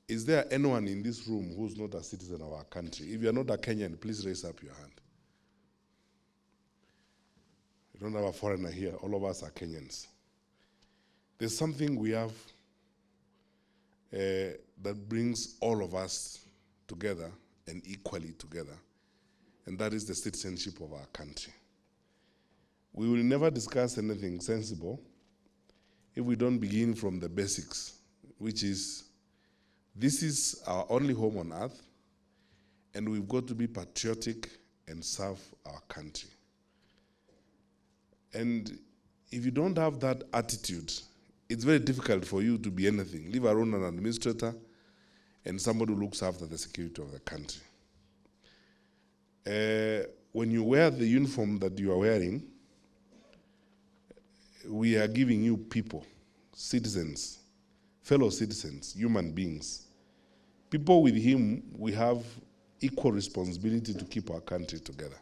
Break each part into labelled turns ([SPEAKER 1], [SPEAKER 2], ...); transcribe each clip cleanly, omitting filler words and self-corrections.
[SPEAKER 1] Is there anyone in this room who's not a citizen of our country? If you're not a Kenyan, please raise up your hand. We don't have a foreigner here. All of us are Kenyans. There's something we have that brings all of us together and equally together, and that is the citizenship of our country. We will never discuss anything sensible if we don't begin from the basics, which is, this is our only home on earth, and we've got to be patriotic and serve our country. And if you don't have that attitude, it's very difficult for you to be anything, leave alone an administrator and somebody who looks after the security of the country. When you wear the uniform that you are wearing, we are giving you people, citizens, fellow citizens, human beings. People with him, we have equal responsibility to keep our country together.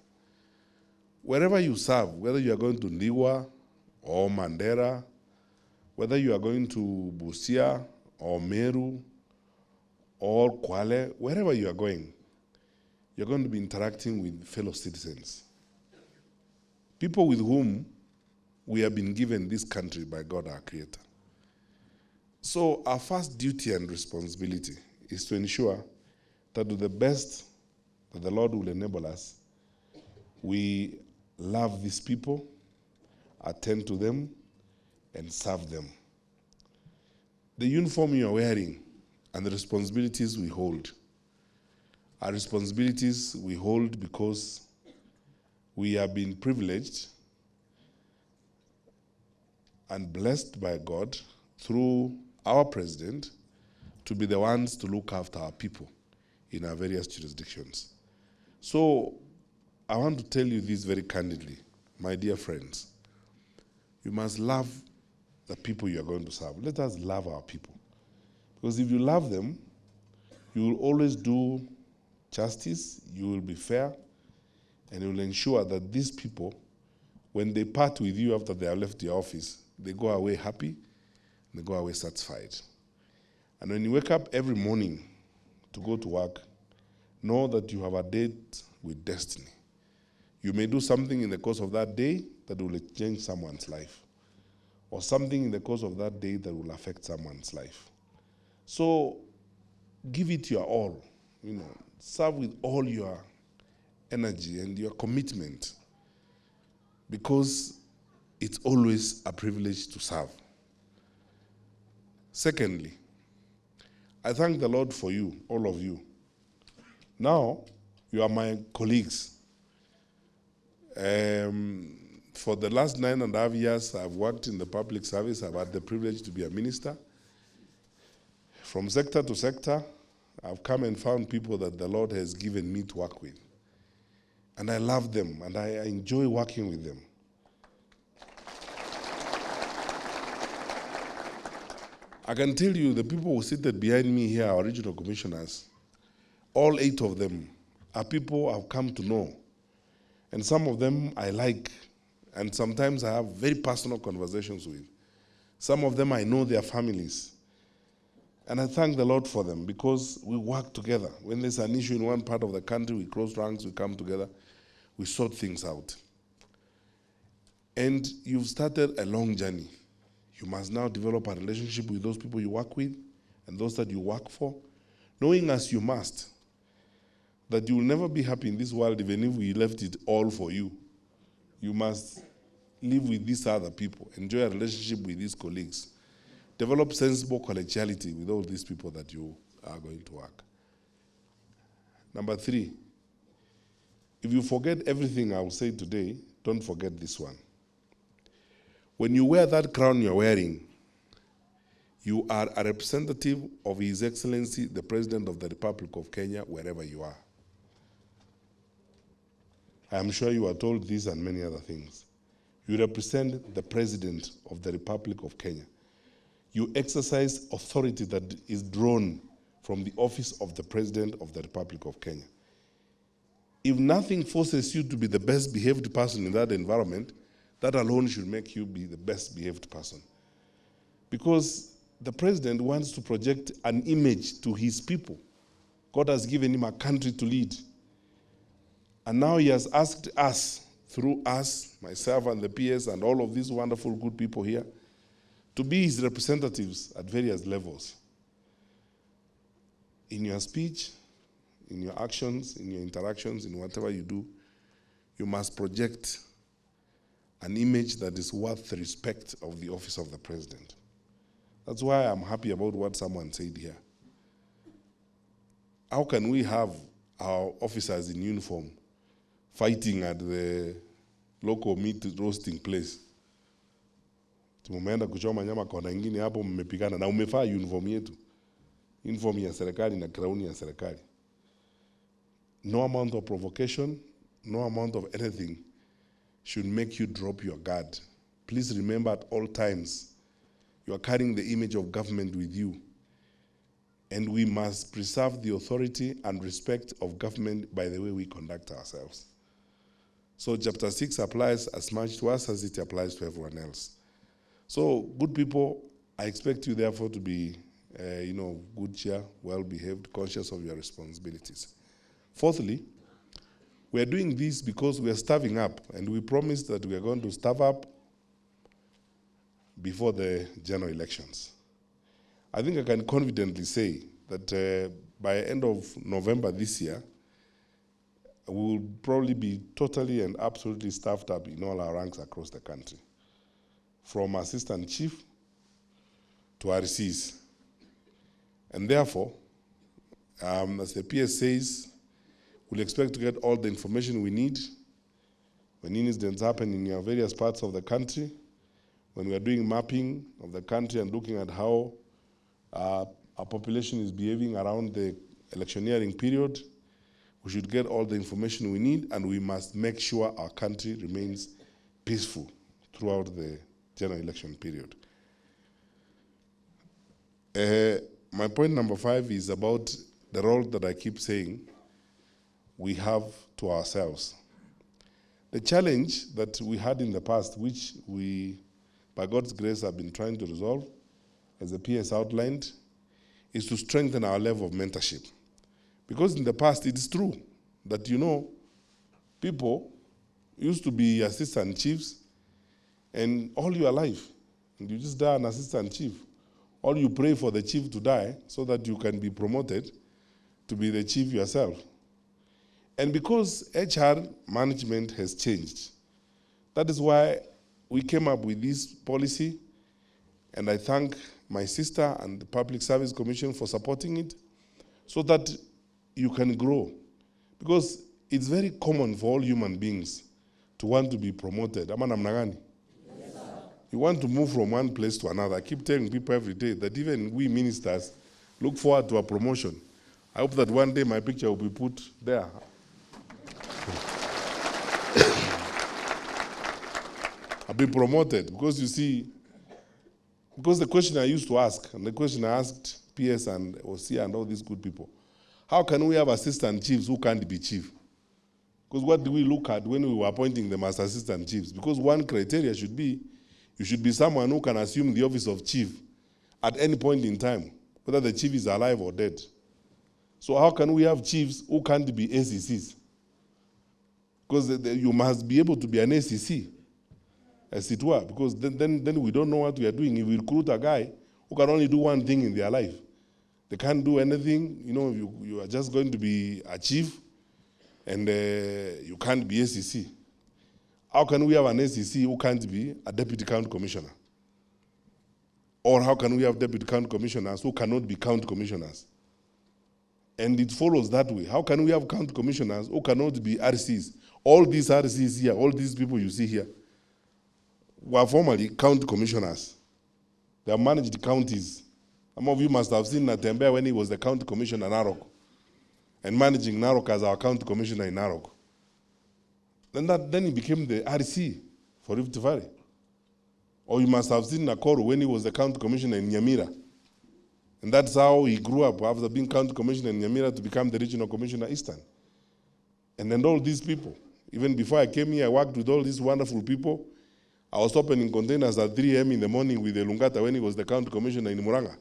[SPEAKER 1] Wherever you serve, whether you are going to Ndiwa or Mandera, whether you are going to Busia or Meru or Kwale, wherever you are going, you're going to be interacting with fellow citizens. People with whom we have been given this country by God, our Creator. So our first duty and responsibility is to ensure that to the best that the Lord will enable us, we love these people, attend to them, and serve them. The uniform you are wearing and the responsibilities we hold are responsibilities we hold because we have been privileged and blessed by God through our president to be the ones to look after our people in our various jurisdictions. So I want to tell you this very candidly, my dear friends. You must love the people you are going to serve. Let us love our people. Because if you love them, you will always do justice, you will be fair, and you will ensure that these people, when they part with you after they have left your office, they go away happy, and they go away satisfied. And when you wake up every morning to go to work, know that you have a date with destiny. You may do something in the course of that day that will change someone's life, or something in the course of that day that will affect someone's life. So give it your all, serve with all your energy and your commitment, because it's always a privilege to serve. Secondly, I thank the Lord for you, all of you. Now, you are my colleagues. For the last 9.5 years, I've worked in the public service. I've had the privilege to be a minister. From sector to sector, I've come and found people that the Lord has given me to work with. And I love them, and I enjoy working with them. I can tell you the people who seated behind me here are regional commissioners. All 8 of them are people I've come to know. And some of them I like, and sometimes I have very personal conversations with. Some of them I know their families. And I thank the Lord for them because we work together. When there's an issue in one part of the country, we close ranks, we come together, we sort things out. And you've started a long journey. You must now develop a relationship with those people you work with and those that you work for, knowing as you must that you will never be happy in this world even if we left it all for you. You must live with these other people, enjoy a relationship with these colleagues, develop sensible collegiality with all these people that you are going to work. Number 3, if you forget everything I will say today, don't forget this one. When you wear that crown you're wearing, you are a representative of His Excellency, the President of the Republic of Kenya, wherever you are. I am sure you are told this and many other things. You represent the President of the Republic of Kenya. You exercise authority that is drawn from the office of the President of the Republic of Kenya. If nothing forces you to be the best behaved person in that environment, that alone should make you be the best behaved person. Because the president wants to project an image to his people. God has given him a country to lead. And now he has asked us, through us, myself and the PS and all of these wonderful good people here, to be his representatives at various levels. In your speech, in your actions, in your interactions, in whatever you do, you must project an image that is worth the respect of the office of the president. That's why I'm happy about what someone said here. How can we have our officers in uniform fighting at the local meat roasting place? Tumeenda kuchoma nyama kona ingine hapo, mmepigana na umefaa uniform yetu. Uniform ya serikali na crown ya serikali. No amount of provocation, no amount of anything should make you drop your guard. Please remember at all times, you are carrying the image of government with you. And we must preserve the authority and respect of government by the way we conduct ourselves. So chapter 6 applies as much to us as it applies to everyone else. So good people, I expect you therefore to be good cheer, well-behaved, conscious of your responsibilities. Fourthly, we are doing this because we are starving up, and we promised that we are going to starve up before the general elections. I think I can confidently say that by end of November this year, we will probably be totally and absolutely staffed up in all our ranks across the country, from assistant chief to RCs. And therefore, as the PS says, we'll expect to get all the information we need when incidents happen in your various parts of the country, when we are doing mapping of the country and looking at how our population is behaving around the electioneering period. We should get all the information we need, and we must make sure our country remains peaceful throughout the general election period. My point number 5 is about the role that I keep saying we have to ourselves. The challenge that we had in the past, which we, by God's grace, have been trying to resolve, as the PS outlined, is to strengthen our level of mentorship. Because in the past, it is true that, people used to be assistant chiefs, and all your life, and you just die an assistant chief. Or you pray for the chief to die so that you can be promoted to be the chief yourself. And because HR management has changed, that is why we came up with this policy, and I thank my sister and the Public Service Commission for supporting it, so that you can grow. Because it's very common for all human beings to want to be promoted. Ama namna gani? You want to move from one place to another. I keep telling people every day that even we ministers look forward to a promotion. I hope that one day my picture will be put there. I'll be promoted because you see, because the question I used to ask, and the question I asked PS and OC and all these good people, how can we have assistant chiefs who can't be chief? Because what do we look at when we were appointing them as assistant chiefs? Because one criteria should be, you should be someone who can assume the office of chief at any point in time, whether the chief is alive or dead. So how can we have chiefs who can't be ACCs? Because you must be able to be an ACC, as it were, because then we don't know what we are doing. If we recruit a guy who can only do one thing in their life, they can't do anything, you are just going to be a chief, and you can't be ACC. How can we have an ACC who can't be a deputy county commissioner? Or how can we have deputy county commissioners who cannot be county commissioners? And it follows that way. How can we have county commissioners who cannot be RCs? All these RCs here, all these people you see here, were formerly county commissioners. They have managed counties. Some of you must have seen Natembeya when he was the county commissioner in Narok, and managing Narok as our county commissioner in Narok. Then he became the RC for Rift Valley. Or you must have seen Nakoro when he was the county commissioner in Nyamira. And that's how he grew up, after being county commissioner in Nyamira, to become the regional commissioner Eastern. And then all these people, even before I came here, I worked with all these wonderful people. I was opening containers at 3 a.m. in the morning with the Lungata when he was the county commissioner in Muranga.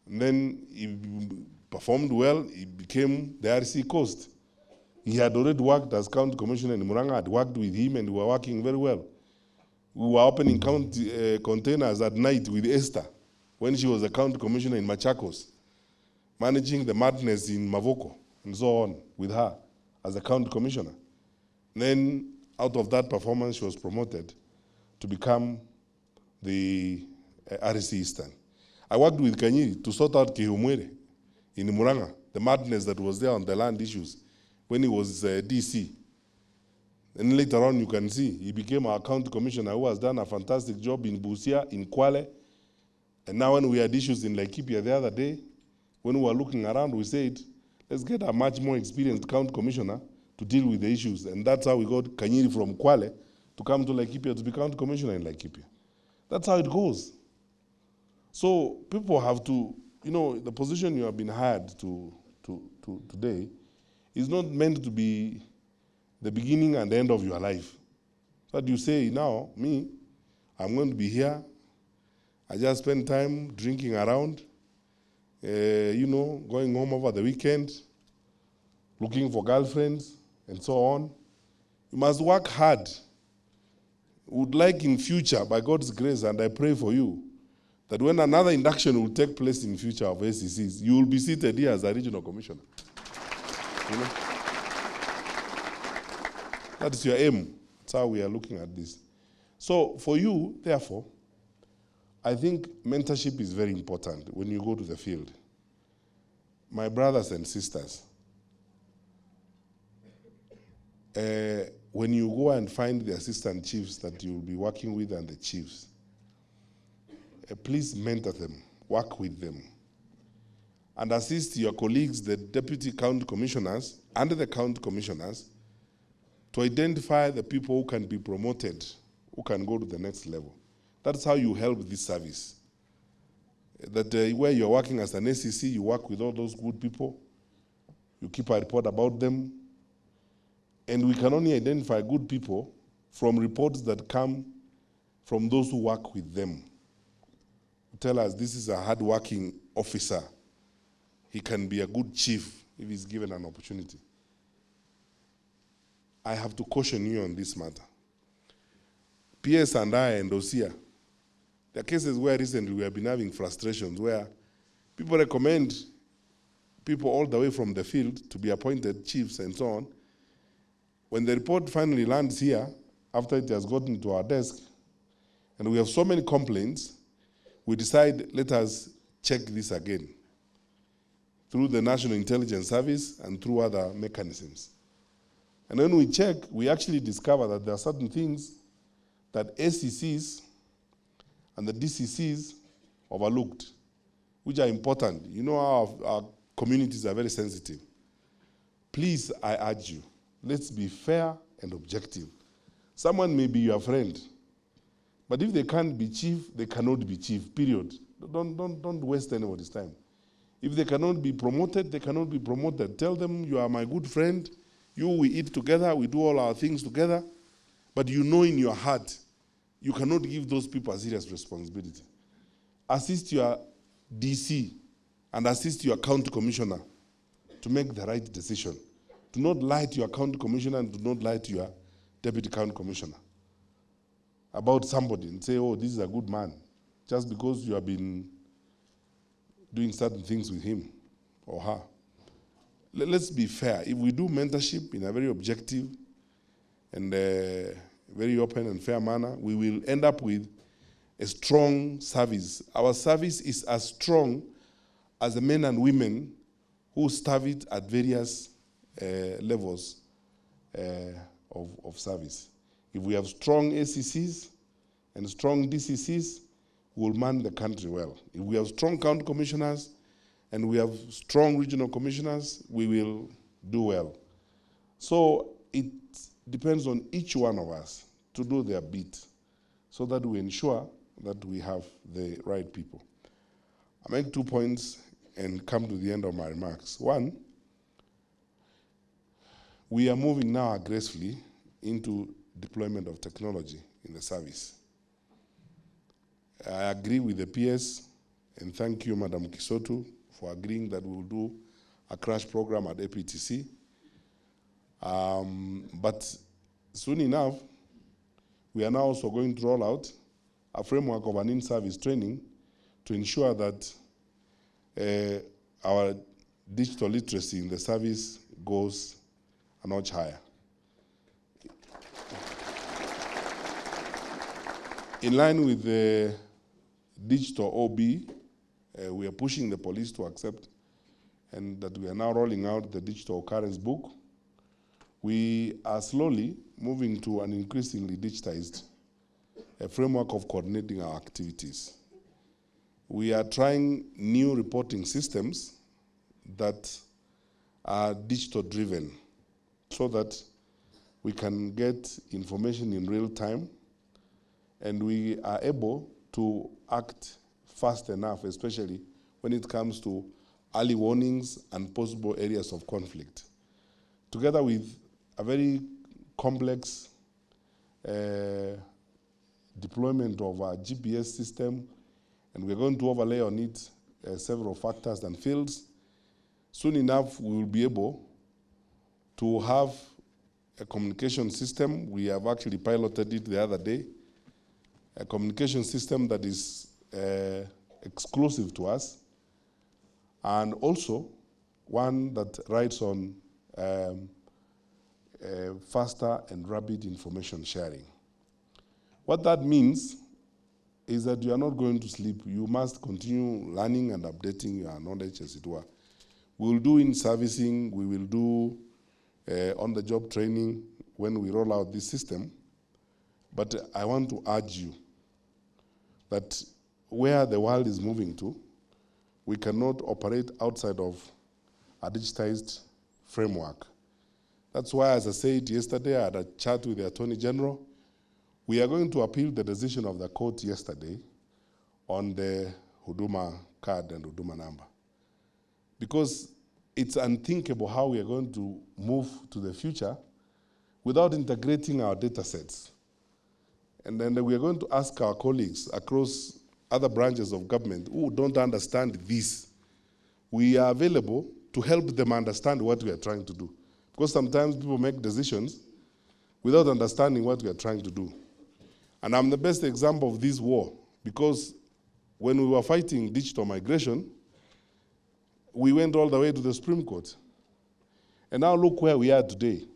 [SPEAKER 1] And then he performed well, he became the RC Coast. He had already worked as county commissioner in Muranga, had worked with him, and we were working very well. We were opening containers at night with Esther when she was a county commissioner in Machakos, managing the madness in Mavoko and so on with her as a county commissioner. And then out of that performance, she was promoted to become the RC Eastern. I worked with Kanyiri to sort out Kihumwere in Muranga, the madness that was there on the land issues when he was DC. And later on, you can see, he became our county commissioner who has done a fantastic job in Busia, in Kwale. And now when we had issues in Laikipia the other day, when we were looking around, we said, let's get a much more experienced county commissioner to deal with the issues. And that's how we got Kanyiri from Kwale to come to Laikipia to be county commissioner in Laikipia. That's how it goes. So people have to, the position you have been hired to today is not meant to be the beginning and the end of your life. So that you say, now, me, I'm going to be here. I just spend time drinking around, going home over the weekend, looking for girlfriends, and so on. You must work hard. Would like in future, by God's grace, and I pray for you, that when another induction will take place in future of SCCs, you will be seated here as a regional commissioner. That's your aim. That's how we are looking at this. So for you, therefore, I think mentorship is very important when you go to the field. My brothers and sisters, when you go and find the assistant chiefs that you will be working with and the chiefs, please mentor them, work with them, and assist your colleagues, the deputy county commissioners and the county commissioners, to identify the people who can be promoted, who can go to the next level. That's how you help this service. That where you're working as an SEC, you work with all those good people, you keep a report about them, and we can only identify good people from reports that come from those who work with them. Tell us this is a hard-working officer. He can be a good chief if he's given an opportunity. I have to caution you on this matter. PS and I and Osia, there are cases where recently we have been having frustrations where people recommend people all the way from the field to be appointed chiefs and so on. When the report finally lands here, after it has gotten to our desk, and we have so many complaints, we decide, let us check this again through the National Intelligence Service and through other mechanisms. And when we check, we actually discover that there are certain things that SCCs and the DCCs overlooked, which are important. You know our communities are very sensitive. Please, I urge you, let's be fair and objective. Someone may be your friend, but if they can't be chief, they cannot be chief, period. Don't waste anybody's time. If they cannot be promoted, they cannot be promoted. Tell them, you are my good friend, we eat together, we do all our things together, but you know in your heart, you cannot give those people a serious responsibility. Assist your DC and assist your county commissioner to make the right decision. Do not lie to your county commissioner and do not lie to your deputy county commissioner about somebody and say, oh, this is a good man, just because you have been doing certain things with him or her. Let's be fair. If we do mentorship in a very objective and very open and fair manner, we will end up with a strong service. Our service is as strong as the men and women who serve it at various levels of service. If we have strong ACCs and strong DCCs, we'll man the country well. If we have strong county commissioners and we have strong regional commissioners, we will do well. So it depends on each one of us to do their bit so that we ensure that we have the right people. I make 2 points and come to the end of my remarks. One, we are moving now aggressively into deployment of technology in the service. I agree with the PS, and thank you, Madam Kisotu, for agreeing that we will do a crash program at APTC. But soon enough, we are now also going to roll out a framework of an in-service training to ensure that our digital literacy in the service goes a notch higher. In line with the digital OB, we are pushing the police to accept, and that we are now rolling out the digital occurrence book. We are slowly moving to an increasingly digitized framework of coordinating our activities. We are trying new reporting systems that are digital driven so that we can get information in real time and we are able to act fast enough, especially when it comes to early warnings and possible areas of conflict. Together with a very complex deployment of our GPS system, and we're going to overlay on it several factors and fields. Soon enough, we will be able to have a communication system. We have actually piloted it the other day, a communication system that is exclusive to us, and also one that rides on faster and rapid information sharing. What that means is that you are not going to sleep. You must continue learning and updating your knowledge, as it were. We will do in servicing, we will do on-the-job training when we roll out this system. But I want to urge you that where the world is moving to, we cannot operate outside of a digitized framework. That's why, as I said yesterday, I had a chat with the Attorney General. We are going to appeal the decision of the court yesterday on the Huduma card and Huduma number. Because it's unthinkable how we are going to move to the future without integrating our data sets. And then we are going to ask our colleagues across other branches of government who don't understand this. We are available to help them understand what we are trying to do. Because sometimes people make decisions without understanding what we are trying to do. And I'm the best example of this war, because when we were fighting digital migration, we went all the way to the Supreme Court. And now look where we are today.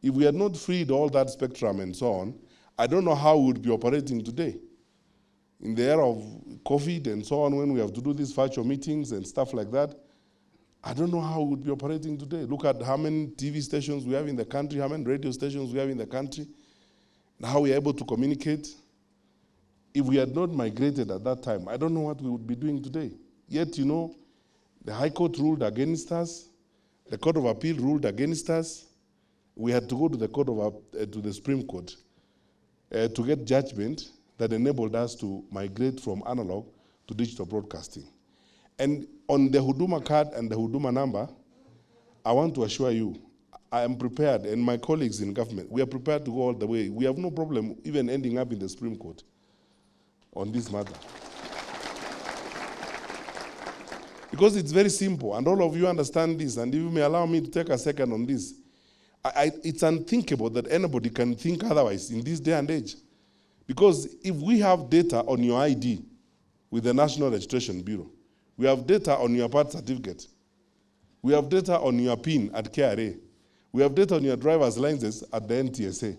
[SPEAKER 1] If we had not freed all that spectrum and so on, I don't know how we would be operating today. In the era of COVID and so on, when we have to do these virtual meetings and stuff like that, I don't know how we would be operating today. Look at how many TV stations we have in the country, how many radio stations we have in the country, and how we are able to communicate. If we had not migrated at that time, I don't know what we would be doing today. Yet, you know, the High Court ruled against us, the Court of Appeal ruled against us. We had to go to the to the Supreme Court to get judgment that enabled us to migrate from analog to digital broadcasting. And on the Huduma card and the Huduma number, I want to assure you, I am prepared, and my colleagues in government, we are prepared to go all the way. We have no problem even ending up in the Supreme Court on this matter. Because it's very simple, and all of you understand this, and if you may allow me to take a second on this, it's unthinkable that anybody can think otherwise in this day and age. Because if we have data on your ID with the National Registration Bureau, we have data on your birth certificate, we have data on your PIN at KRA, we have data on your driver's license at the NTSA.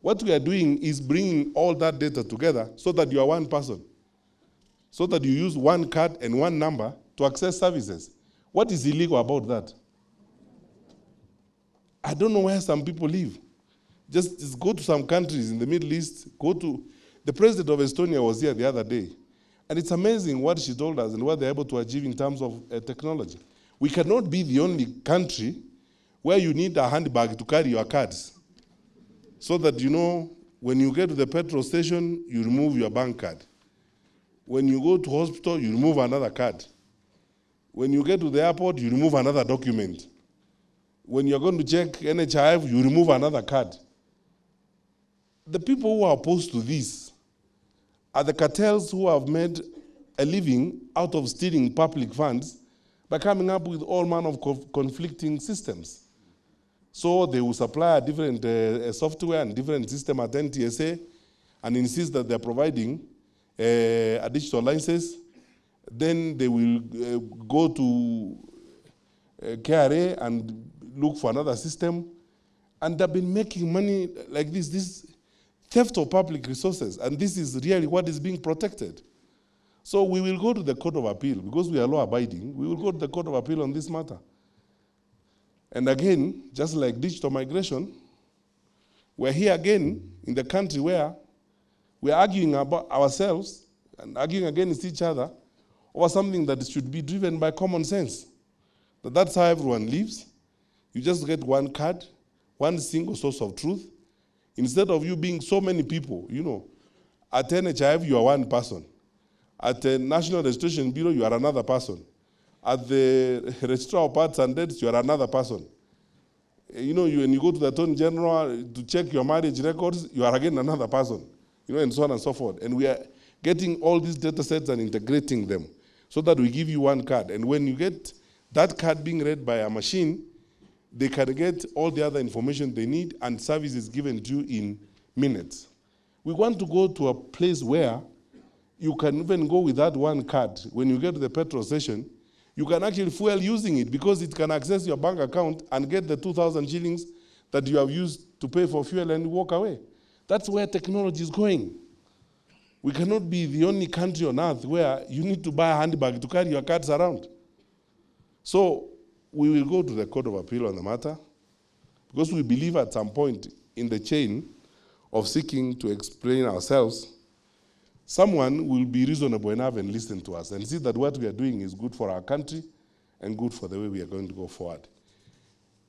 [SPEAKER 1] What we are doing is bringing all that data together so that you are one person, so that you use one card and one number to access services. What is illegal about that? I don't know where some people live. Just go to some countries in the Middle East, the president of Estonia was here the other day, and it's amazing what she told us and what they're able to achieve in terms of technology. We cannot be the only country where you need a handbag to carry your cards, so that, you know, when you get to the petrol station, you remove your bank card. When you go to hospital, you remove another card. When you get to the airport, you remove another document. When you're going to check NHIF, you remove another card. the people who are opposed to this are the cartels who have made a living out of stealing public funds by coming up with all manner of conflicting systems. So they will supply a different software and different system at NTSA and insist that they're providing a digital license. Then they will go to KRA and look for another system. And they've been making money like this theft of public resources. And this is really what is being protected. So we will go to the Court of Appeal, because we are law-abiding, we will go to the Court of Appeal on this matter. And again, just like digital migration, we're here again in the country where we're arguing about ourselves and arguing against each other over something that should be driven by common sense. That's how everyone lives. You just get one card, one single source of truth. Instead of you being so many people, you know, at NHIF you are one person. At the National Registration Bureau you are another person. At the Registrar of Births and Deaths you are another person. You know, when you go to the Attorney General to check your marriage records, you are again another person. You know, and so on and so forth. And we are getting all these data sets and integrating them so that we give you one card. And when you get that card being read by a machine, they can get all the other information they need, and service is given to you in minutes. We want to go to a place where you can even go with that one card. When you get to the petrol station, you can actually fuel using it, because it can access your bank account and get the 2,000 shillings that you have used to pay for fuel and walk away. That's where technology is going. We cannot be the only country on earth where you need to buy a handbag to carry your cards around. So we will go to the Court of Appeal on the matter, because we believe at some point in the chain of seeking to explain ourselves, someone will be reasonable enough and listen to us and see that what we are doing is good for our country and good for the way we are going to go forward.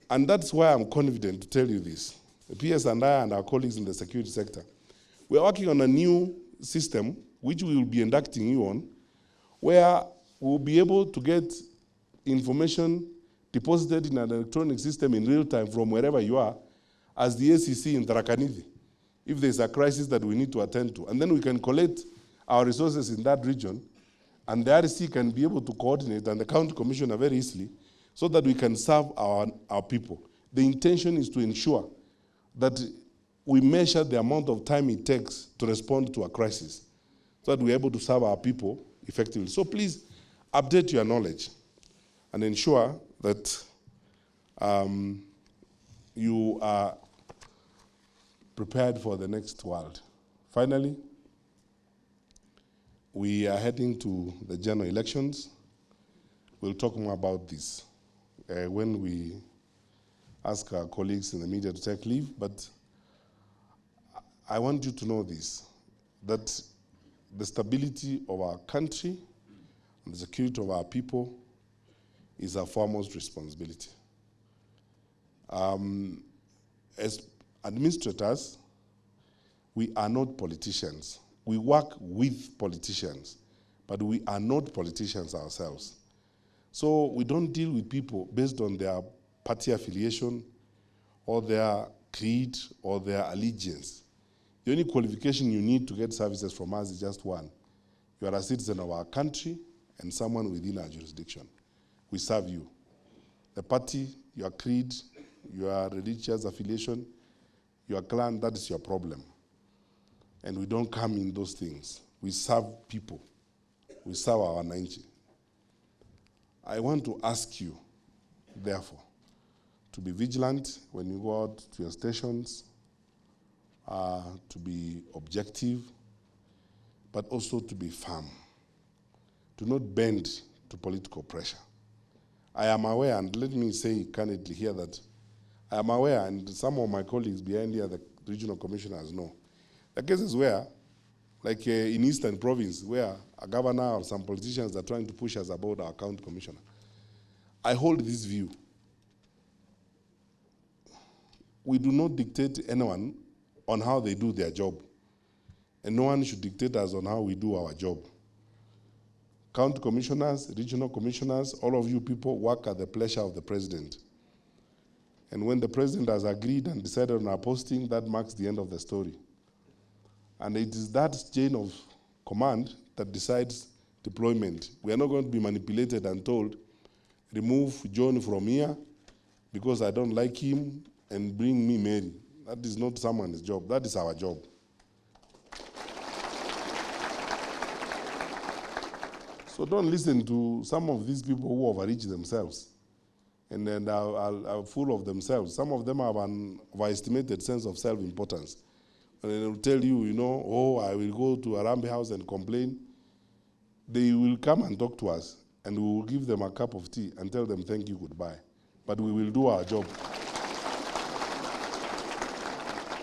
[SPEAKER 1] And that's why I'm confident to tell you this. The PS and I and our colleagues in the security sector, we are working on a new system which we will be inducting you on, where we'll be able to get information deposited in an electronic system in real time from wherever you are, as the ACC in Tarakaniti, if there's a crisis that we need to attend to. And then we can collect our resources in that region, and the RC can be able to coordinate, and the county commissioner very easily, so that we can serve our people. The intention is to ensure that we measure the amount of time it takes to respond to a crisis, so that we're able to serve our people effectively. So please update your knowledge and ensure that you are prepared for the next world. Finally, we are heading to the general elections. We'll talk more about this when we ask our colleagues in the media to take leave, but I want you to know this, that the stability of our country and the security of our people is our foremost responsibility. As administrators, we are not politicians. We work with politicians, but we are not politicians ourselves. So we don't deal with people based on their party affiliation or their creed or their allegiance. The only qualification you need to get services from us is just one. You are a citizen of our country and someone within our jurisdiction. We serve you. The party, your creed, your religious affiliation, your clan, that is your problem. And we don't come in those things. We serve people. We serve our wananchi. I want to ask you, therefore, to be vigilant when you go out to your stations, to be objective, but also to be firm. Do not bend to political pressure. I am aware, and let me say candidly here that I am aware, and some of my colleagues behind here, the regional commissioners know, the cases where, like in Eastern Province, where a governor or some politicians are trying to push us about our county commissioner. I hold this view. We do not dictate anyone on how they do their job. And no one should dictate us on how we do our job. County commissioners, regional commissioners, all of you people work at the pleasure of the president. And when the president has agreed and decided on our posting, that marks the end of the story. And it is that chain of command that decides deployment. We are not going to be manipulated and told, remove John from here because I don't like him and bring me Mary. That is not someone's job. That is our job. So don't listen to some of these people who overreach themselves and then are full of themselves. Some of them have an overestimated sense of self-importance. And they will tell you, you know, oh, I will go to Arambe House and complain. They will come and talk to us, and we will give them a cup of tea and tell them thank you, goodbye. But we will do our job.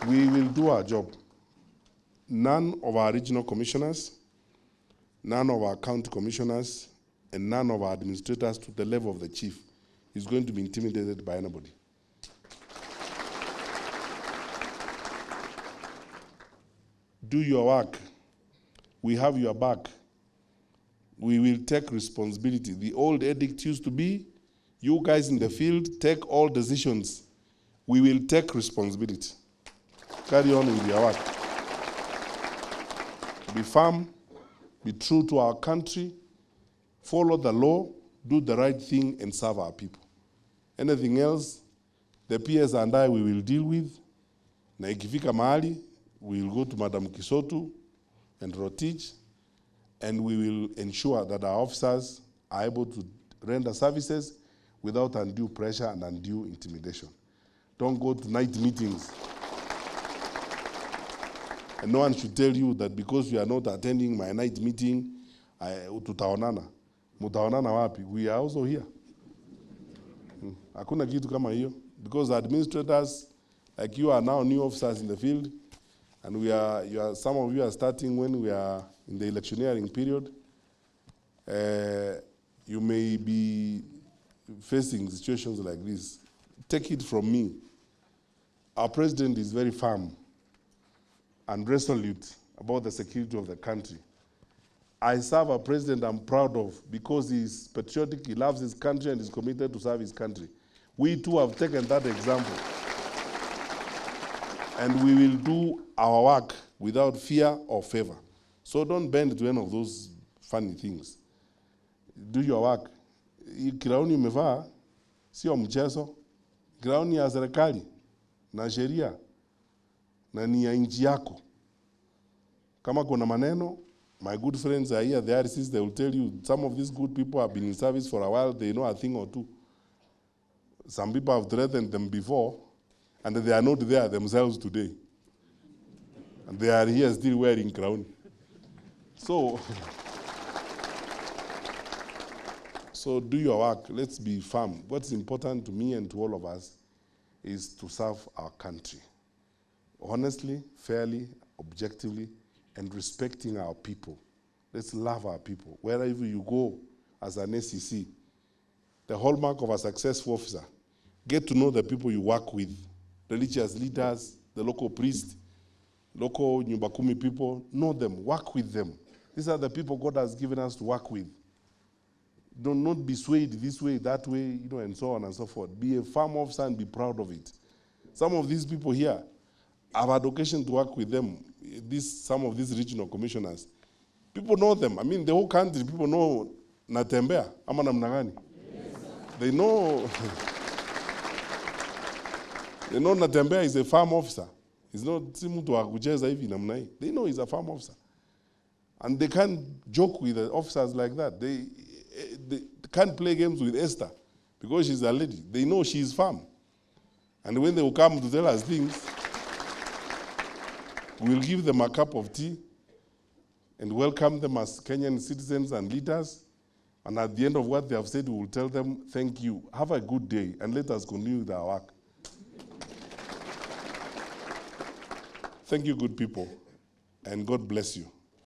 [SPEAKER 1] We will do our job. None of our regional commissioners, none of our county commissioners, and none of our administrators to the level of the chief is going to be intimidated by anybody. Do your work. We have your back. We will take responsibility. The old edict used to be, you guys in the field take all decisions. We will take responsibility. Carry on with your work. Be firm, be true to our country, follow the law, do the right thing, and serve our people. Anything else, the PS and I, we will deal with. Na ikifika mahali, we will go to Madam Kisotu and Rotich, and we will ensure that our officers are able to render services without undue pressure and undue intimidation. Don't go to night meetings. And no one should tell you that because you are not attending my night meeting, tutaonana. Mutaonana wapi? We are also here. Hakuna kitu kama hiyo. Because administrators, like you are now new officers in the field, and some of you are starting when we are in the electioneering period. You may be facing situations like this. Take it from me. Our president is very firm and resolute about the security of the country. I serve a president I'm proud of because he's patriotic, he loves his country, and is committed to serve his country. We too have taken that example. And we will do our work without fear or favor. So don't bend to any of those funny things. Do your work. Kirauni umevaa sio mchezo. Kirauni ya serikali na sheria na ni ya nchi yako. Kama kuna maneno, my good friends are here, the RCs, they will tell you, some of these good people have been in service for a while, they know a thing or two. Some people have threatened them before, and they are not there themselves today. And they are here still wearing crown. So do your work. Let's be firm. What's important to me and to all of us is to serve our country. Honestly, fairly, objectively, and respecting our people. Let's love our people. Wherever you go as an SEC, the hallmark of a successful officer, get to know the people you work with, religious leaders, the local priests, local Nyumba Kumi people, know them, work with them. These are the people God has given us to work with. Do not be swayed this way, that way, and so on and so forth. Be a firm officer and be proud of it. Some of these people here, I've had occasion to work with them, some of these regional commissioners. People know them. I mean, the whole country, people know Natembea, ama namna gani. They know, they know Natembea is a farm officer. He's not mtu wa kucheza hivi namna hii. They know he's a farm officer. And they can't joke with the officers like that. They can't play games with Esther because she's a lady. They know she's firm. And when they will come to tell us things, we'll give them a cup of tea and welcome them as Kenyan citizens and leaders. And at the end of what they have said, we will tell them, thank you, have a good day, and let us continue with our work. Thank you, good people, and God bless you.